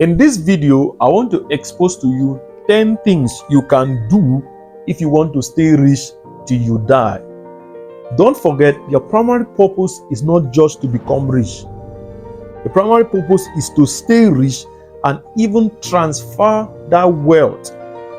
In this video, I want to expose to you 10 things you can do if you want to stay rich till you die. Don't forget, your primary purpose is not just to become rich. The primary purpose is to stay rich and even transfer that wealth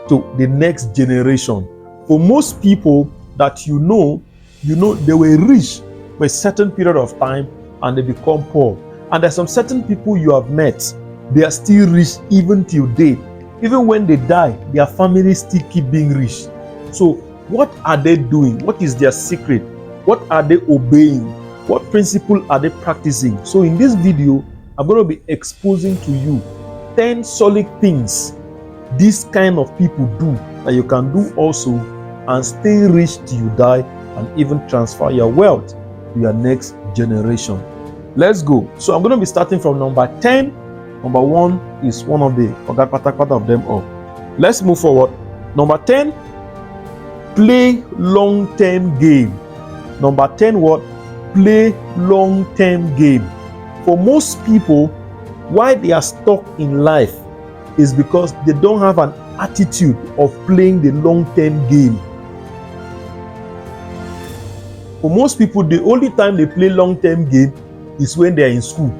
to the next generation. For most people that you know they were rich for a certain period of time and they become poor. And there's some certain people you have met, they are still rich even till date. Even when they die, their families still keep being rich. So what are they doing? What is their secret? What are they obeying? What principle are they practicing? So in this video, I'm going to be exposing to you 10 solid things these kind of people do that you can do also and stay rich till you die and even transfer your wealth to your next generation. Let's go. So I'm going to be starting from number 10. Number 1 is one of the forgot part of them all. Let's move forward. Number 10, play long-term game. Number 10, what? Play long-term game. For most people, why they are stuck in life is because they don't have an attitude of playing the long-term game. For most people, the only time they play long-term game is when they are in school.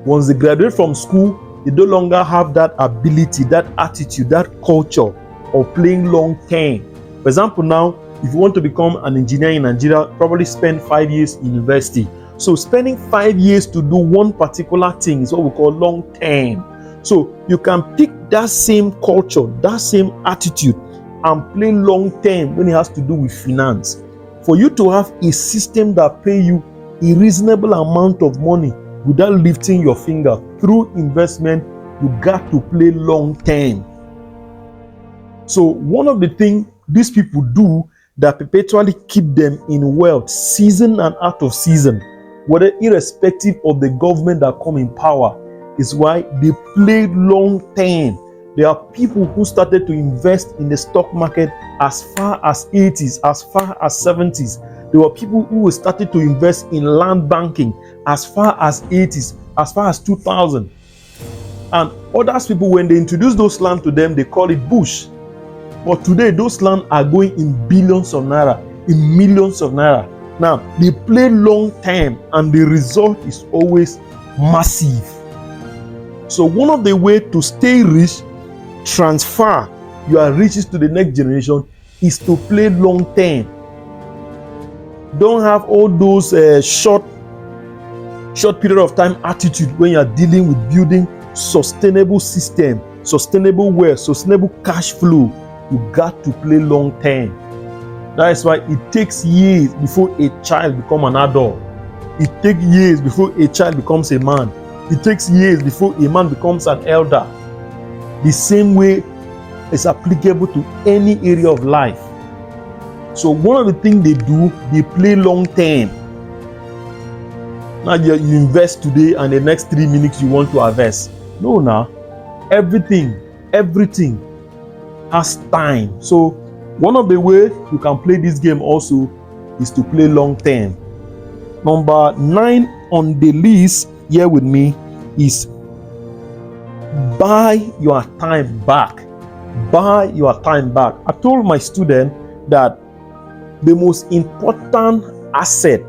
Once they graduate from school, they no longer have that ability, that attitude, that culture of playing long-term. For example, now, if you want to become an engineer in Nigeria, probably spend 5 years in university. So spending 5 years to do one particular thing is what we call long-term. So you can pick that same culture, that same attitude, and play long-term when it has to do with finance. For you to have a system that pay you a reasonable amount of money without lifting your finger through investment, you got to play long-term. So one of the things these people do that perpetually keep them in wealth, season and out of season, whether irrespective of the government that come in power, is why they play long-term. There are people who started to invest in the stock market as far as 80s, as far as 70s. There were people who started to invest in land banking as far as 80s, as far as 2000. And other people, when they introduce those land to them, they call it bush. But today, those land are going in billions of naira, in millions of naira. Now, they play long term and the result is always massive. So one of the ways to stay rich, transfer your riches to the next generation, is to play long term. Don't have all those short period of time attitude when you are dealing with building sustainable system, sustainable wealth, sustainable cash flow. You got to play long term. That is why it takes years before a child becomes an adult. It takes years before a child becomes a man. It takes years before a man becomes an elder. The same way is applicable to any area of life. So one of the things they do, they play long term. Now you invest today and the next 3 minutes you want to harvest. No, now everything has time. So one of the ways you can play this game also is to play long term. Number 9 on the list here with me is buy your time back. Buy your time back. I told my student that the most important asset,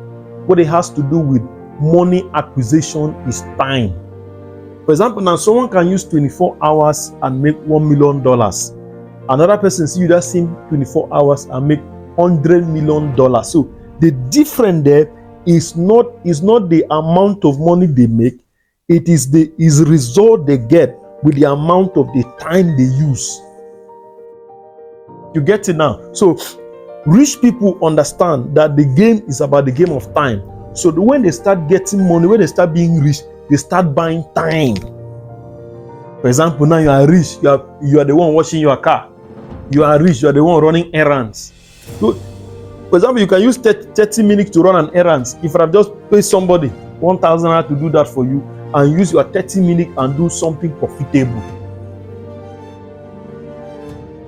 what it has to do with money acquisition, is time. For example, now someone can use 24 hours and make $1 million. Another person see that same 24 hours and make $100 million. So the difference there is not the amount of money they make, it is the result they get with the amount of the time they use. You get it now? So rich people understand that the game is about the game of time. So when they start getting money, when they start being rich, they start buying time. For example, now you are rich, you are the one washing your car. You are rich, you are the one running errands. So, for example, you can use 30 minutes to run an errand. If I just pay somebody 1,000 naira to do that for you and use your 30 minutes and do something profitable.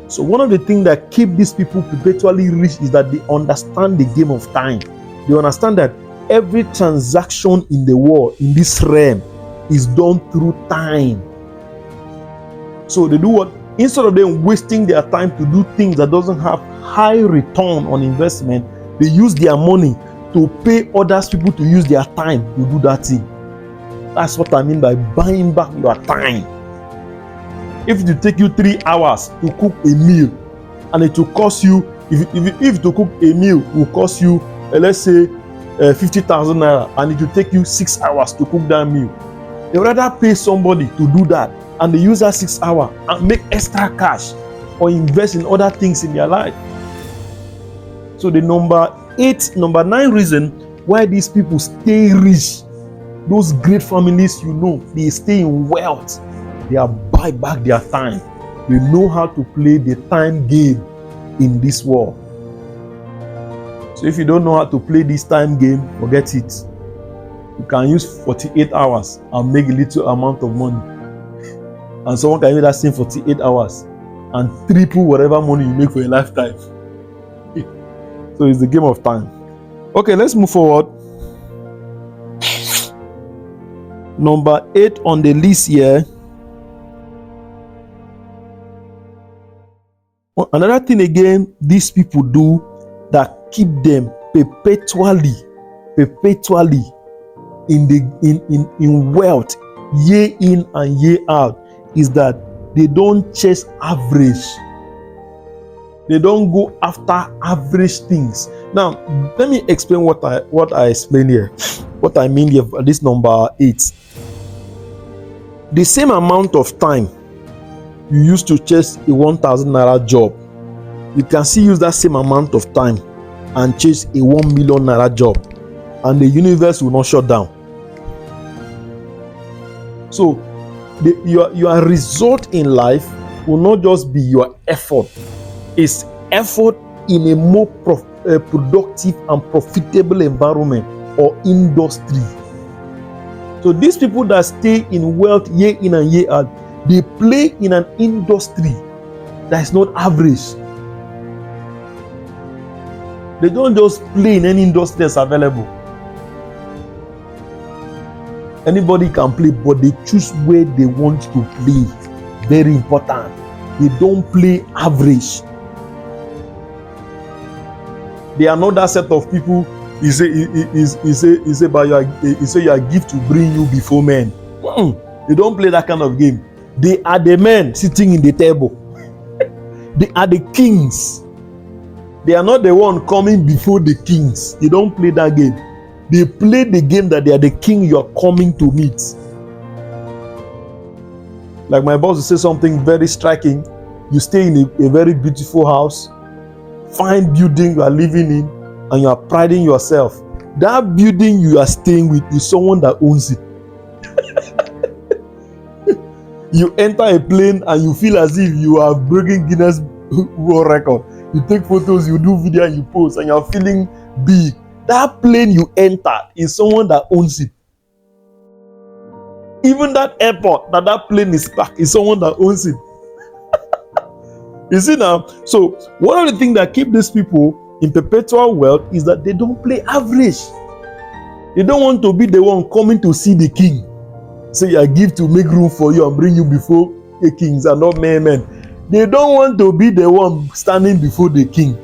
So one of the things that keep these people perpetually rich is that they understand the game of time. They understand that every transaction in the world, in this realm, is done through time. So they do what? Instead of them wasting their time to do things that doesn't have high return on investment, they use their money to pay others people to use their time to do that thing. That's what I mean by buying back your time. If it take you 3 hours to cook a meal, and it will cost you, if to cook a meal will cost you, let's say 50,000 naira, and it will take you 6 hours to cook that meal, they rather pay somebody to do that, and they use that 6 hours and make extra cash or invest in other things in their life. So the number 9 reason why these people stay rich, those great families, they stay in wealth, they are buy back their time. They know how to play the time game in this world. So if you don't know how to play this time game, forget it. You can use 48 hours and make a little amount of money. And someone can use that same 48 hours and triple whatever money you make for a lifetime. So it's the game of time. Okay, let's move forward. Number 8 on the list here. Another thing again these people do that keep them perpetually in wealth year in and year out is that they don't chase average. They don't go after average things. Now, let me explain what I explain here. What I mean here, this number 8. The same amount of time you used to chase a 1,000 naira job, you can still use that same amount of time and chase a 1 million naira job, and the universe will not shut down. So your result in life will not just be your effort. It's effort in a more productive and profitable environment or industry. So these people that stay in wealth year in and year out, they play in an industry that is not average. They don't just play in any industry that's available. Anybody can play, but they choose where they want to play. Very important. They don't play average. They are not that set of people. He say you are gift to bring you before men. They don't play that kind of game. They are the men sitting in the table. They are the kings. They are not the one coming before the kings. They don't play that game. They play the game that they are the king you are coming to meet. Like my boss will say something very striking. You stay in a very beautiful house, fine building you are living in, and you are priding yourself. That building you are staying with is someone that owns it. You enter a plane and you feel as if you are breaking Guinness World Record. You take photos, you do video, and you post, and you're feeling big. That plane you enter is someone that owns it. Even that airport that plane is parked is someone that owns it. You see now? So one of the things that keep these people in perpetual wealth is that they don't play average. They don't want to be the one coming to see the king. Say, I give to make room for you and bring you before the kings and not men. They don't want to be the one standing before the king.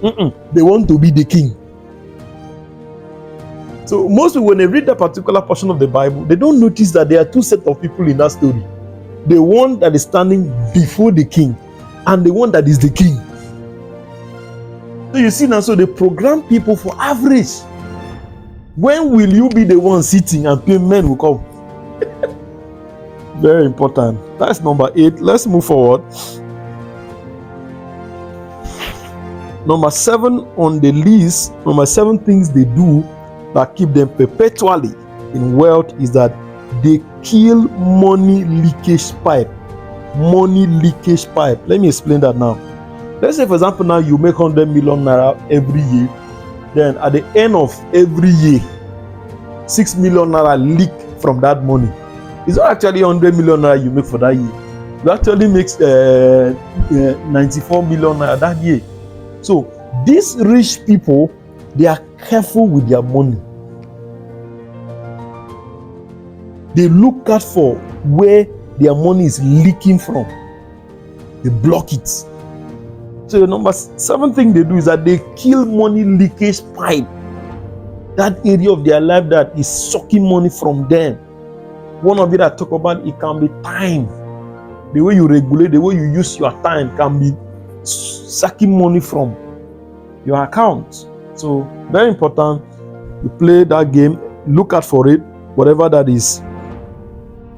They want to be the king. So most people, when they read that particular portion of the Bible, they don't notice that there are two sets of people in that story. The one that is standing before the king and the one that is the king. So you see now, so they program people for average. When will you be the one sitting and men will come? Very important. That's number 8. Let's move forward. Number 7 on the list, number 7 things they do that keep them perpetually in wealth is that they kill money leakage pipe. Money leakage pipe. Let me explain that now. Let's say, for example, now you make 100 million naira every year. Then at the end of every year, 6 million naira leak from that money. It's not actually 100 million naira you make for that year. You actually makes 94 million naira that year. So these rich people, they are careful with their money. They look out for where their money is leaking from. They block it. So the number 7 thing they do is that they kill money leakage pipe. That area of their life that is sucking money from them. One of it I talk about, it can be time. The way you regulate, the way you use your time can be sucking money from your account. So very important. You play that game, look out for it. Whatever that is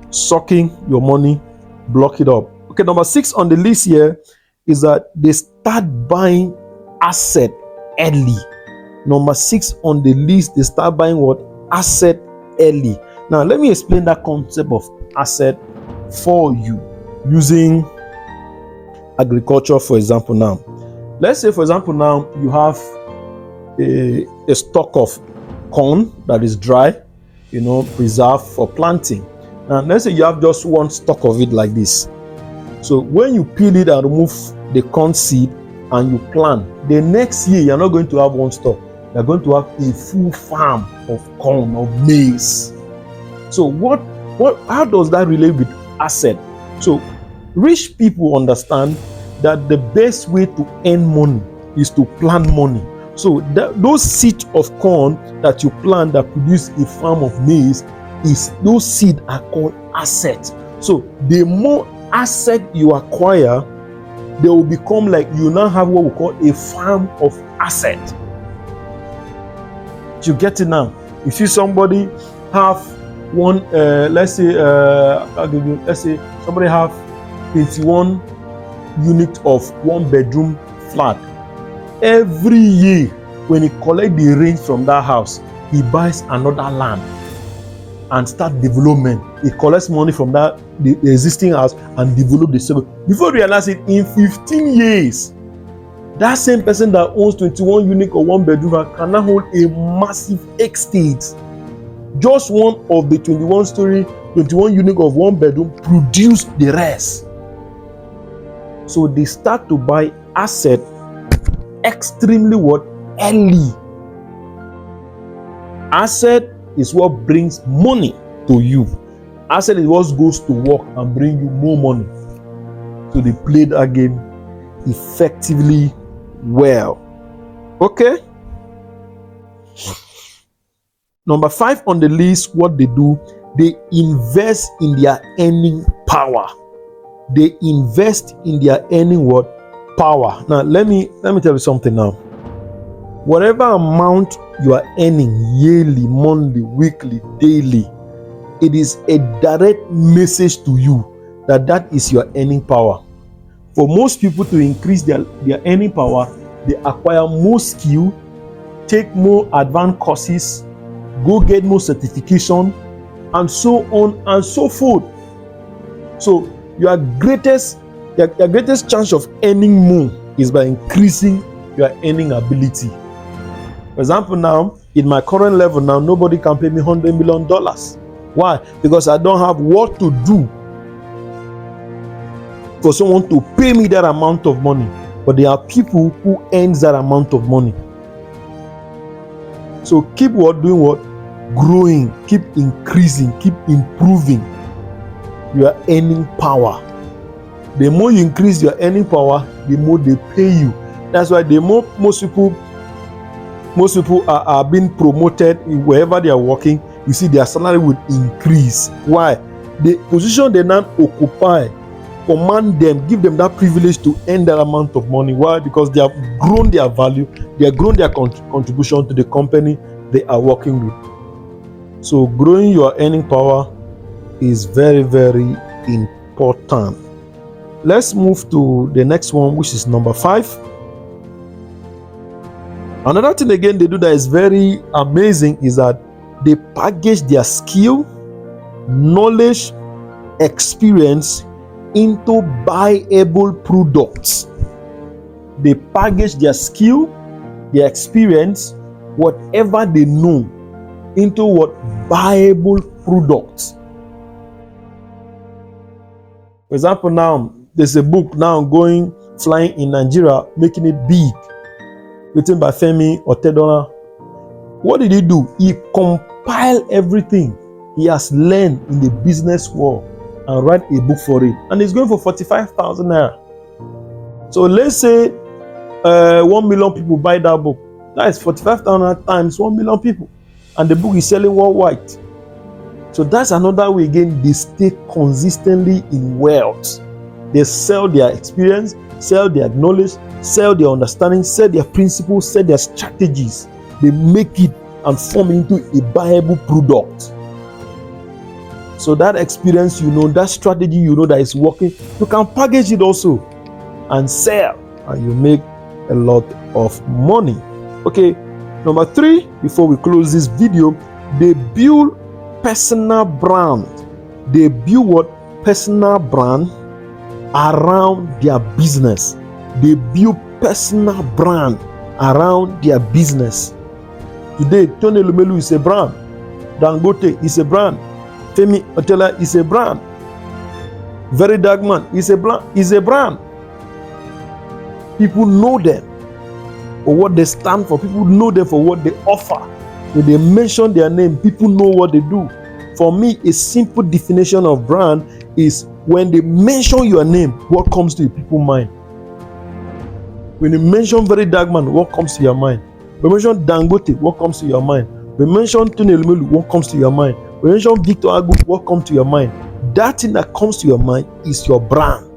sucking your money, block it up. Okay, number 6 on the list here is that they start buying asset early. Number 6 on the list, they start buying what? Asset early. Now, let me explain that concept of asset for you using agriculture, for example. Now, let's say, for example, now you have a stock of corn that is dry, preserved for planting. Now, let's say you have just one stock of it like this. So when you peel it and remove the corn seed and you plant, the next year you're not going to have one stock. You're going to have a full farm of corn, of maize. So how does that relate with asset? So rich people understand that the best way to earn money is to plant money. So those seeds of corn that you plant that produce a farm of maize, those seeds are called assets. So the more asset you acquire, they will become like you now have what we call a farm of asset. You get it now? You see somebody have one, let's say somebody have 21 units of 1-bedroom flat. Every year, when he collect the rent from that house, he buys another land and start development. He collects money from the existing house and develop the same. Before you realize it, in 15 years, that same person that owns 21 units or 1-bedroom can now hold a massive estate. Just one of the 21 units of 1-bedroom produce the rest. So they start to buy asset extremely early. Asset is what brings money to you. Asset is what goes to work and bring you more money. So they play that game effectively well. Okay. Number 5 on the list, what they do, they invest in their earning power. They invest in their earning power. Now let me tell you something now. Whatever amount you are earning yearly, monthly, weekly, daily, it is a direct message to you that is your earning power. For most people to increase their earning power, they acquire more skill, take more advanced courses, go get more certification, and so on and so forth. So your greatest chance of earning more is by increasing your earning ability. For example, now in my current level now, nobody can pay me $100 million. Why? Because I don't have what to do for someone to pay me that amount of money. But there are people who earn that amount of money. So keep growing, keep increasing, keep improving your earning power. The more you increase your earning power, the more they pay you. That's why most people are being promoted wherever they are working. You see their salary would increase. Why? The position they now occupy command them, give them that privilege to earn that amount of money. Why? Because they have grown their value, they have grown their contribution to the company they are working with. So growing your earning power is very, very important. Let's move to the next one, which is number 5. Another thing again they do that is very amazing is that they package their skill, knowledge, experience into buyable products. They package their skill, their experience, whatever they know, into buyable products. For example, now there's a book now flying in Nigeria, making it big, written by Femi Otedola. What did he do? He compiled everything he has learned in the business world and write a book for it. And it's going for 45,000 naira. So let's say 1 million people buy that book. That is 45,000 times 1 million people. And the book is selling worldwide. So that's another way again, they stay consistently in wealth. They sell their experience, sell their knowledge, sell their understanding, sell their principles, sell their strategies. They make it and form into a buyable product. So that experience, that strategy, that is working, you can package it also and sell, and you make a lot of money. Okay, number 3, before we close this video, they build personal brand. They build what? Personal brand around their business. They build personal brand around their business. Today, Tony Elumelu is a brand. Dangote is a brand. Femi Otedola is a brand. Very Dark Man is a brand. People know them for what they stand for. People know them for what they offer. When they mention their name, people know what they do. For me, a simple definition of brand is when they mention your name, what comes to people's mind? When you mention Very Dark Man, what comes to your mind? When you mention Dangote, what comes to your mind? When you mention Tony Elumelu, what comes to your mind? When you mention Victor Agu, what comes to your mind? That thing that comes to your mind is your brand.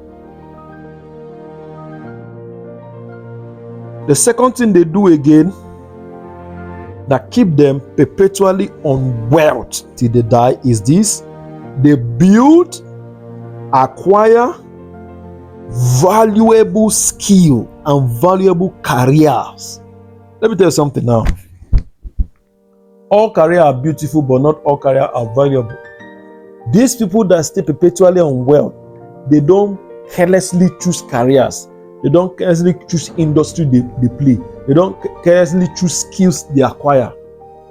The second thing they do again that keep them perpetually on wealth till they die is this: they build, acquire valuable skill and valuable careers. Let me tell you something now. All careers are beautiful, but not all careers are valuable. These people that stay perpetually on wealth, they don't carelessly choose careers. They don't carelessly choose industry they play. They don't carelessly choose skills they acquire.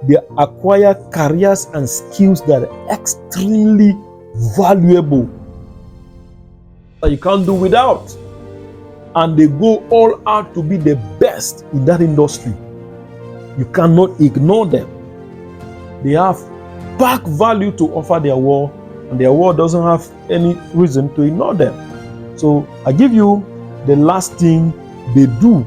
They acquire careers and skills that are extremely valuable that you can't do without. And they go all out to be the best in that industry. You cannot ignore them. They have back value to offer their world, and their world doesn't have any reason to ignore them. So I give you the last thing they do.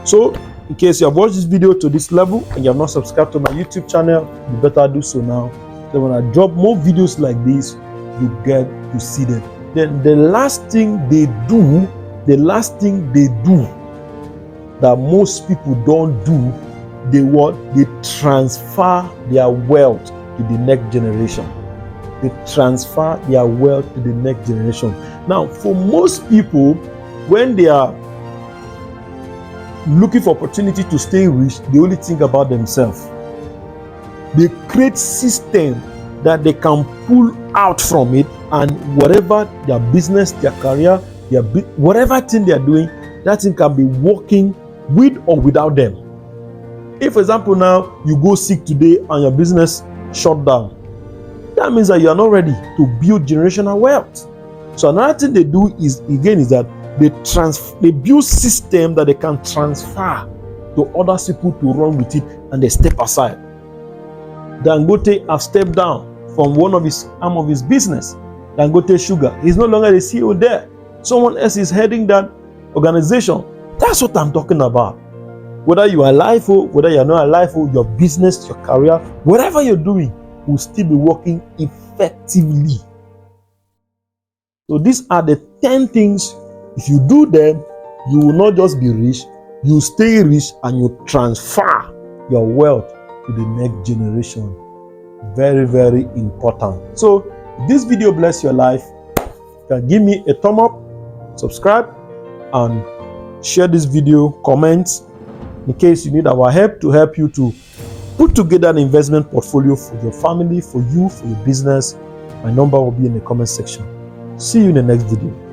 So in case you have watched this video to this level and you have not subscribed to my YouTube channel, you better do so now. So when I drop more videos like this, you get to see them. Then the last thing they do that most people don't do, they transfer their wealth to the next generation. They transfer their wealth to the next generation. Now, for most people, when they are looking for opportunity to stay rich, they only think about themselves. They create system that they can pull out from it, and whatever their business, their career, whatever thing they are doing, that thing can be working with or without them. If, for example, now you go sick today and your business shut down, that means that you are not ready to build generational wealth. So another thing they do is that they build system that they can transfer to other people to run with it, and they step aside. Dangote have stepped down from one of his arm of his business, Dangote Sugar. He's no longer the CEO there. Someone else is heading that organization. That's what I'm talking about. Whether you are alive or whether you are not alive, or your business, your career, whatever you're doing will still be working effectively. So these are the 10 things. If you do them, you will not just be rich, you stay rich, and you transfer your wealth to the next generation. Very, very important. So if this video bless your life, you can give me a thumb up, subscribe, and share this video, comment in case you need our help to help you to put together an investment portfolio for your family, for you, for your business. My number will be in the comment section. See you in the next video.